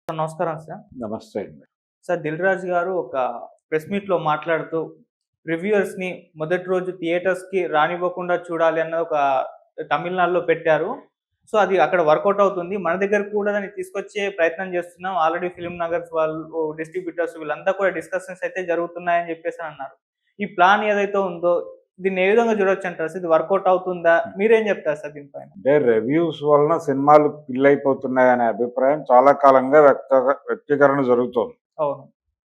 Sir నమస్కారం sir. నమస్తే అండి. సార్ 'దిల్ రాజు' గారు ఒక ప్రెస్ మీట్‌లో మాట్లాడుతూ రివ్యూయర్స్‌ని మొదటి రోజు థియేటర్స్‌కి రానివ్వకుండా చూడాలి అన్న ఒక తమిళనాడులో పెట్టారు. సో, అది అక్కడ వర్కౌట్ అవుతుంది. మన దగ్గర కూడా దాన్ని తీసుకొచ్చే ప్రయత్నం చేస్తున్నాం. ఆల్రెడీ ఫిల్మ్ నగర్స్ వాళ్ళు, డిస్ట్రిబ్యూటర్స్ వీళ్ళంతా కూడా డిస్కషన్స్ అయితే జరుగుతున్నాయని చెప్పేసి అన్నారు. ఈ ప్లాన్ ఏదైతే ఉందో దీన్ని ఏ విధంగా చూడొచ్చంటారు? ఇది వర్కౌట్ అవుతుందా? మీరేం చెప్తారు సార్ దీనిపైన? అంటే రివ్యూస్ వలన సినిమాలు కిల్ అయిపోతున్నాయనే అభిప్రాయం చాలా కాలంగా వ్యక్తీకరణ జరుగుతోంది అవును.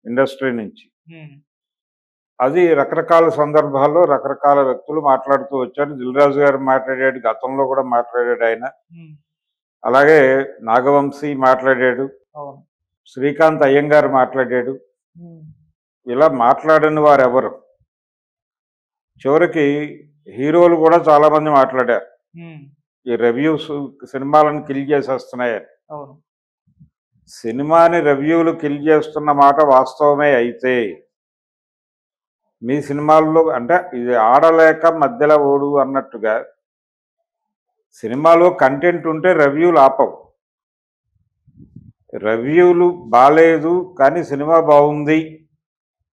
ఇండస్ట్రీ నుంచి. హ్మ్. అది రకరకాల సందర్భాల్లో రకరకాల వ్యక్తులు మాట్లాడుతూ వచ్చారు. 'దిల్ రాజు' గారు మాట్లాడాడు, గతంలో కూడా మాట్లాడాడు ఆయన. హ్మ్. అలాగే నాగవంశీ మాట్లాడాడు, అవును. శ్రీకాంత్ అయ్యంగార్ మాట్లాడాడు. హ్మ్. ఇలా మాట్లాడని వారెవరు? చివరికి హీరోలు కూడా చాలా మంది మాట్లాడారు. హ్మ్. ఈ రివ్యూస్ సినిమాలను కిల్ చేసేస్తున్నాయని. అవును. సినిమాని రివ్యూలు కిల్ చేస్తున్న మాట వాస్తవమే అయితే, మీ సినిమాల్లో అంటే ఇది ఆడలేక మధ్యలో ఓడు అన్నట్టుగా సినిమాలో కంటెంట్ ఉంటే రివ్యూలు ఆపవు. రివ్యూలు బాలేదు కానీ సినిమా బాగుంది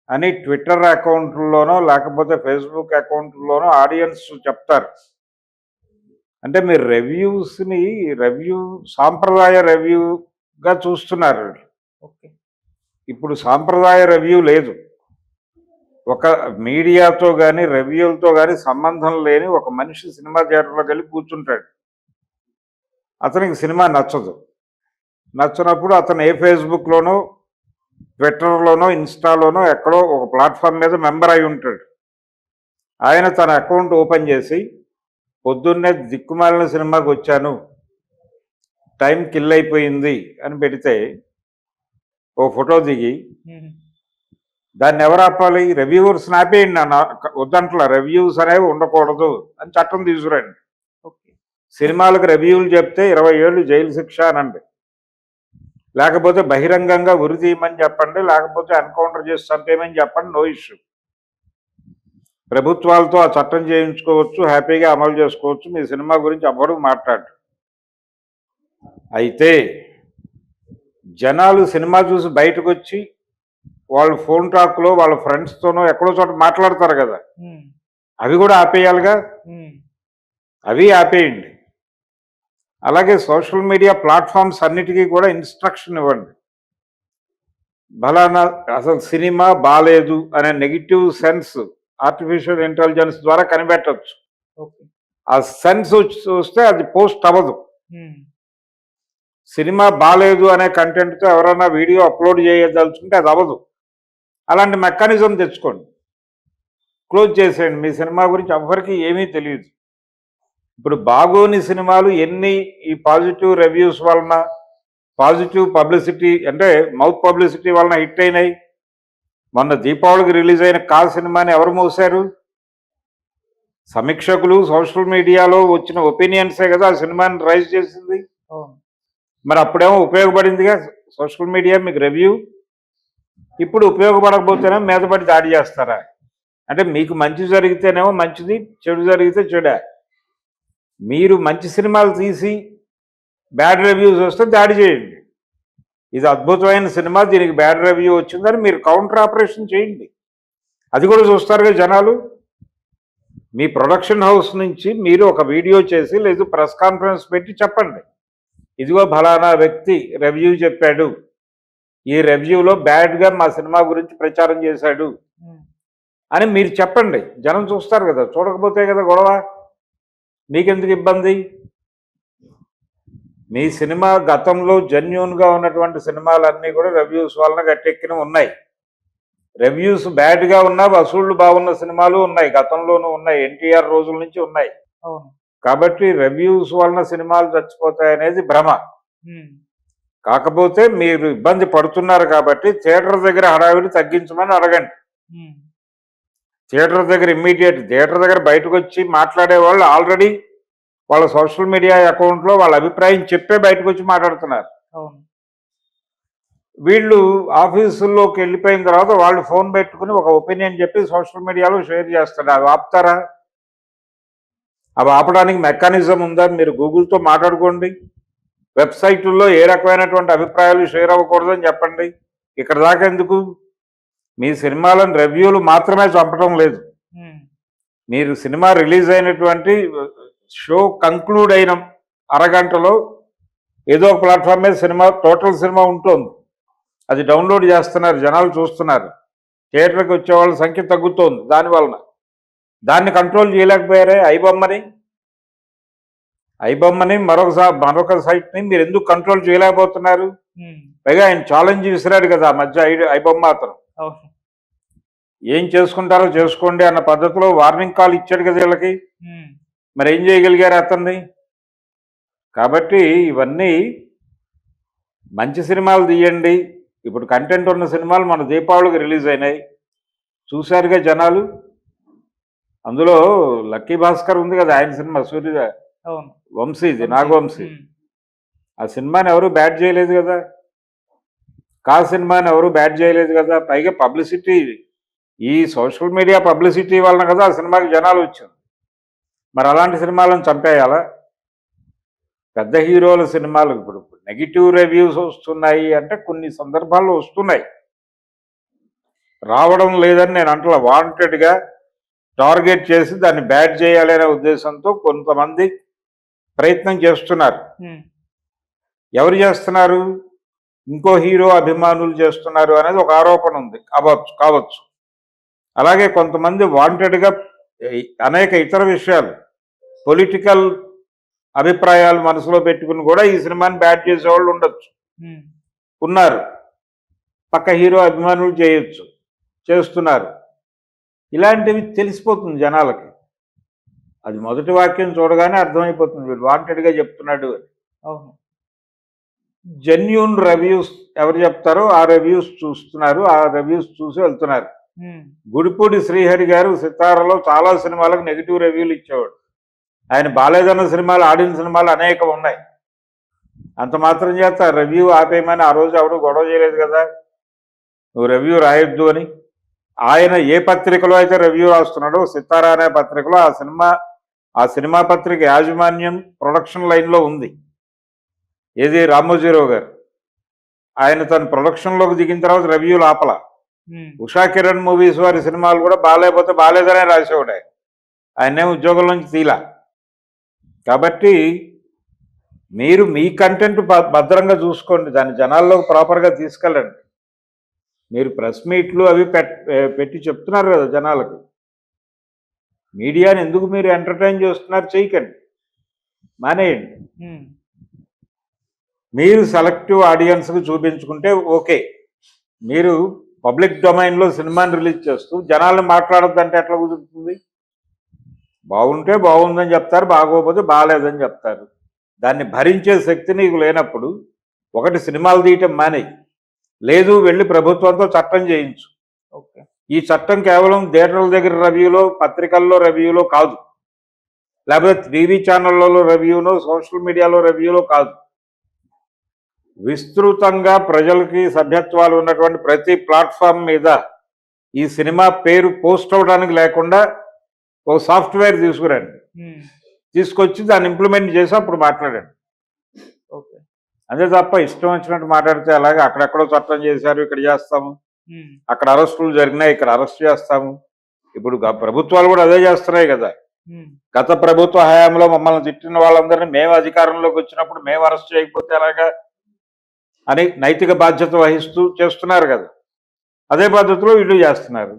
అని ట్విట్టర్ అకౌంట్లోనో లేకపోతే ఫేస్బుక్ అకౌంట్లోనో ఆడియన్స్ చెప్తారు. అంటే మీరు రివ్యూ సాంప్రదాయ రివ్యూగా చూస్తున్నారు. ఓకే. ఇప్పుడు సాంప్రదాయ రివ్యూ లేదు. ఒక మీడియాతో కానీ రివ్యూలతో కానీ సంబంధం లేని ఒక మనిషి సినిమా థియేటర్లోకి వెళ్ళి కూర్చుంటాడు. అతనికి సినిమా నచ్చదు. నచ్చినప్పుడు అతను ఏ ఫేస్బుక్లోనో, ట్విట్టర్లోనో, ఇన్స్టాలోనో ఎక్కడో ఒక ప్లాట్ఫామ్ మీద మెంబర్ అయి ఉంటాడు. ఆయన తన అకౌంట్ ఓపెన్ చేసి పొద్దున్నే దిక్కుమాలిన సినిమాకి వచ్చాను, టైం కిల్ అయిపోయింది అని పెడితే ఓ ఫోటో దిగి దాన్ని ఎవరు ఆపాలి? రివ్యూవర్స్ని ఆపేయండి. వద్దంట్లా రివ్యూస్ అనేవి ఉండకూడదు అని చట్టం తీసుకురండి. సినిమాలకు రివ్యూలు చెప్తే 20 ఏళ్ళు జైలు శిక్ష అనండి, లేకపోతే బహిరంగంగా ఉరి తీయమని చెప్పండి, లేకపోతే ఎన్కౌంటర్ చేసి చంపేయమని చెప్పండి. No issue. ప్రభుత్వాలతో ఆ చట్టం చేయించుకోవచ్చు, హ్యాపీగా అమలు చేసుకోవచ్చు. మీ సినిమా గురించి ఎవరు మాట్లాడు. అయితే జనాలు సినిమా చూసి బయటకు వచ్చి వాళ్ళు ఫోన్ టాక్లో వాళ్ళ ఫ్రెండ్స్తోనో ఎక్కడో చోట మాట్లాడతారు కదా, అవి కూడా ఆపేయాలిగా. అవి ఆపేయండి. అలాగే సోషల్ మీడియా ప్లాట్ఫామ్స్ అన్నిటికీ కూడా ఇన్స్ట్రక్షన్ ఇవ్వండి. బలానా అసలు సినిమా బాలేదు అనే నెగిటివ్ సెన్స్ ఆర్టిఫిషియల్ ఇంటెలిజెన్స్ ద్వారా కనిపెట్టవచ్చు. ఆ సెన్స్ వస్తే అది పోస్ట్ అవ్వదు. సినిమా బాలేదు అనే కంటెంట్తో ఎవరైనా వీడియో అప్లోడ్ చేయదలుచుకుంటే అది అవ్వదు. అలాంటి మెకానిజం తెచ్చుకోండి, క్లోజ్ చేసేయండి. మీ సినిమా గురించి ఎవ్వరికీ ఏమీ తెలియదు. ఇప్పుడు బాగోని సినిమాలు ఎన్ని ఈ పాజిటివ్ రివ్యూస్ వలన, పాజిటివ్ పబ్లిసిటీ అంటే మౌత్ పబ్లిసిటీ వలన హిట్ అయినాయి. మొన్న దీపావళికి రిలీజ్ అయిన కా సినిమాని ఎవరు మోసారు? సమీక్షకులు, సోషల్ మీడియాలో వచ్చిన ఒపీనియన్సే కదా ఆ సినిమాని రైజ్ చేసింది. మరి అప్పుడేమో ఉపయోగపడిందిగా సోషల్ మీడియా మీకు రివ్యూ. ఇప్పుడు ఉపయోగపడకపోతేనే మీదపడి దాడి చేస్తారా? అంటే మీకు మంచి జరిగితేనేమో మంచిది, చెడు జరిగితే చెడా. మీరు మంచి సినిమాలు తీసి బ్యాడ్ రివ్యూస్ వస్తే దాడి చేయండి. ఇది అద్భుతమైన సినిమా, దీనికి బ్యాడ్ రివ్యూ వచ్చిందని మీరు కౌంటర్ ఆపరేషన్ చేయండి. అది కూడా చూస్తారుగా జనాలు. మీ ప్రొడక్షన్ హౌస్ నుంచి మీరు ఒక వీడియో చేసి లేదు ప్రెస్ కాన్ఫరెన్స్ పెట్టి చెప్పండి, ఇదిగో ఫలానా వ్యక్తి రివ్యూ చెప్పాడు, ఈ రివ్యూలో బ్యాడ్గా మా సినిమా గురించి ప్రచారం చేశాడు అని మీరు చెప్పండి. జనం చూస్తారు కదా, చూడకపోతే కదా గొడవ. మీకెందుకు ఇబ్బంది? మీ సినిమా గతంలో జెన్యూన్గా ఉన్నటువంటి సినిమాలన్నీ కూడా రివ్యూస్ వలన గట్టెక్కిన ఉన్నాయి. రివ్యూస్ బ్యాడ్గా ఉన్నా వసూళ్లు బాగున్న సినిమాలు ఉన్నాయి, గతంలోనూ ఉన్నాయి, ఎన్టీఆర్ రోజుల నుంచి ఉన్నాయి. కాబట్టి రివ్యూస్ వలన సినిమాలు చచ్చిపోతాయనేది భ్రమ. కాకపోతే మీరు ఇబ్బంది పడుతున్నారు కాబట్టి థియేటర్ దగ్గర హడావిడి తగ్గించమని అడగండి. థియేటర్ దగ్గర బయటకు వచ్చి మాట్లాడే వాళ్ళు ఆల్రెడీ వాళ్ళ సోషల్ మీడియా అకౌంట్లో వాళ్ళ అభిప్రాయం చెప్పే బయటకు వచ్చి మాట్లాడుతున్నారు. వీళ్ళు ఆఫీసుల్లోకి వెళ్ళిపోయిన తర్వాత వాళ్ళు ఫోన్ పెట్టుకుని ఒక ఒపీనియన్ చెప్పి సోషల్ మీడియాలో షేర్ చేస్తారు. అవి ఆపుతారా? అవి ఆపడానికి మెకానిజం ఉందా? మీరు గూగుల్తో మాట్లాడుకోండి, వెబ్సైట్లలో ఏ రకమైనటువంటి అభిప్రాయాలు షేర్ అవ్వకూడదని చెప్పండి. ఇక్కడ దాకా ఎందుకు? మీ సినిమాలను రివ్యూలు మాత్రమే చంపడం లేదు. మీరు సినిమా రిలీజ్ అయినటువంటి షో కంక్లూడ్ అయిన అరగంటలో ఏదో ఒక ప్లాట్ఫామ్ మీద టోటల్ సినిమా ఉంటుంది. అది డౌన్లోడ్ చేస్తున్నారు, జనాలు చూస్తున్నారు, థియేటర్కి వచ్చే వాళ్ళ సంఖ్య తగ్గుతోంది. దానివలన దాన్ని కంట్రోల్ చేయలేకపోయారే. ఐబొమ్మని మరొక సైట్ని మీరు ఎందుకు కంట్రోల్ చేయలేకపోతున్నారు? పైగా ఆయన ఛాలెంజ్ విసిరాడు కదా మధ్య ఐబొమ్మ అతను. ఏం చేసుకుంటారో చేసుకోండి అన్న పద్ధతిలో వార్నింగ్ కాల్ ఇచ్చాడు కదా వీళ్ళకి. మరి ఏం చేయగలిగారు అతన్ని? కాబట్టి ఇవన్నీ మంచి సినిమాలు తీయండి. ఇప్పుడు కంటెంట్ ఉన్న సినిమాలు మన దీపావళికి రిలీజ్ అయినాయి, చూశారుగా జనాలు. అందులో లక్కీ భాస్కర్ ఉంది కదా, ఆయన సినిమా సూర్య వంశీది, నాగవంశీ. ఆ సినిమాని ఎవరు బ్యాట్ చేయలేదు కదా, సినిమాని ఎవరు బ్యాట్ చేయలేదు కదా. పైగా పబ్లిసిటీ, ఈ సోషల్ మీడియా పబ్లిసిటీ వలన కదా ఆ సినిమాకి జనాలు వచ్చింది. మరి అలాంటి సినిమాలను చంపేయాలా? పెద్ద హీరోల సినిమాలు ఇప్పుడు నెగిటివ్ రివ్యూస్ వస్తున్నాయి అంటే కొన్ని సందర్భాల్లో వస్తున్నాయి, రావడం లేదని నేను అంటలా. వాంటెడ్గా టార్గెట్ చేసి దాన్ని బ్యాట్ చేయాలి అనే ఉద్దేశంతో కొంతమంది ప్రయత్నం చేస్తున్నారు. ఎవరు చేస్తున్నారు? ఇంకో హీరో అభిమానులు చేస్తున్నారు అనేది ఒక ఆరోపణ ఉంది, కావచ్చు. అలాగే కొంతమంది వాంటెడ్గా అనేక ఇతర విషయాలు, పొలిటికల్ అభిప్రాయాలు మనసులో పెట్టుకుని కూడా ఈ సినిమాని బ్యాట్ చేసేవాళ్ళు ఉండొచ్చు, ఉన్నారు. పక్క హీరో అభిమానులు చేస్తున్నారు. ఇలాంటివి తెలిసిపోతుంది జనాలకి. అది మొదటి వాక్యం చూడగానే అర్థమైపోతుంది వీడు వాంటెడ్గా చెప్తున్నాడు అని. జెన్యూన్ రివ్యూస్ ఎవరు చెప్తారో ఆ రివ్యూస్ చూస్తున్నారు, ఆ రివ్యూస్ చూసి వెళ్తున్నారు. గుడిపూడి శ్రీహరి గారు సితారలో చాలా సినిమాలకు నెగిటివ్ రివ్యూలు ఇచ్చేవాడు. ఆయన బాలేదన్న సినిమాలు, ఆడిన సినిమాలు అనేకం ఉన్నాయి. అంత మాత్రం చేత రివ్యూ ఆపేయమని ఆ రోజు ఎవరు గొడవ చేయలేదు కదా, నువ్వు రివ్యూ రాయొద్దు అని. ఆయన ఏ పత్రికలో అయితే రివ్యూ రాస్తున్నాడో, సితారా అనే పత్రికలో, ఆ సినిమా పత్రిక యాజమాన్యం ప్రొడక్షన్ లైన్లో ఉంది. ఏది రామోజీరావు గారు, ఆయన తన ప్రొడక్షన్లోకి దిగిన తర్వాత రివ్యూలు ఆపల. ఉషా కిరణ్ మూవీస్ వారి సినిమాలు కూడా బాగాలేకపోతే బాగాలేదనే రాసేవాడు ఆయనే ఉద్యోగం నుంచి తీలా. కాబట్టి మీరు మీ కంటెంట్ భద్రంగా చూసుకోండి, దాన్ని జనాల్లోకి ప్రాపర్గా తీసుకెళ్ళండి. మీరు ప్రెస్ మీట్లు అవి పెట్టి చెప్తున్నారు కదా జనాలకు. మీడియాని ఎందుకు మీరు ఎంటర్టైన్ చేస్తున్నారు? చేయకండి, మానేయండి. మీరు సెలెక్టివ్ ఆడియన్స్కి చూపించుకుంటే ఓకే. మీరు పబ్లిక్ డొమైన్లో సినిమాని రిలీజ్ చేస్తూ జనాలను మాట్లాడొద్దంటే ఎట్లా కుదురుతుంది? బాగుంటే బాగుందని చెప్తారు, బాగోకపోతే బాగాలేదని చెప్తారు. దాన్ని భరించే శక్తి నీకు లేనప్పుడు ఒకటి సినిమాలు తీయటం మానేయి, లేదు వెళ్ళి ప్రభుత్వంతో చట్టం చేయించు. ఈ చట్టం కేవలం థియేటర్ల దగ్గర రివ్యూలో, పత్రికల్లో రివ్యూలో కాదు, లేకపోతే టీవీ ఛానళ్లలో రివ్యూలో, సోషల్ మీడియాలో రివ్యూలో కాదు. విస్తృతంగా ప్రజలకి సభ్యత్వాలు ఉన్నటువంటి ప్రతి ప్లాట్ఫామ్ మీద ఈ సినిమా పేరు పోస్ట్ అవడానికి లేకుండా ఒక సాఫ్ట్వేర్ తీసుకురండి, తీసుకొచ్చి దాన్ని ఇంప్లిమెంట్ చేసి అప్పుడు మాట్లాడండి. అంతే తప్ప ఇష్టం వచ్చినట్టు మాట్లాడితే అలాగే అక్కడెక్కడో చట్టం చేశారు, ఇక్కడ చేస్తాము, అక్కడ అరెస్టులు జరిగినాయి, ఇక్కడ అరెస్ట్ చేస్తాము. ఇప్పుడు ప్రభుత్వాలు కూడా అదే చేస్తున్నాయి కదా. గత ప్రభుత్వ హయాంలో మమ్మల్ని తిట్టిన వాళ్ళందరినీ మేము అధికారంలోకి వచ్చినప్పుడు మేము అరెస్ట్ చేయకపోతే అలాగా అని నైతిక బాధ్యత వహిస్తూ చేస్తున్నారు కదా. అదే పద్ధతిలో వీళ్ళు చేస్తున్నారు.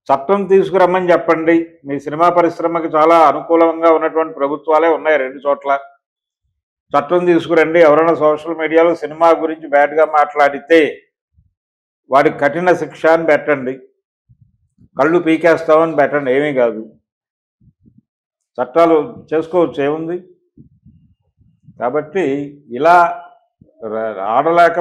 చట్టం తీసుకురమ్మని చెప్పండి. మీ సినిమా పరిశ్రమకి చాలా అనుకూలంగా ఉన్నటువంటి ప్రభుత్వాలే ఉన్నాయి 2 చోట్ల. చట్టం తీసుకురండి. ఎవరైనా సోషల్ మీడియాలో సినిమా గురించి బ్యాడ్గా మాట్లాడితే వాడికి కఠిన శిక్ష అని పెట్టండి, కళ్ళు పీకేస్తామని పెట్టండి, ఏమీ కాదు. చట్టాలు చేసుకోవచ్చు, ఏముంది. కాబట్టి ఇలా ఆడలేక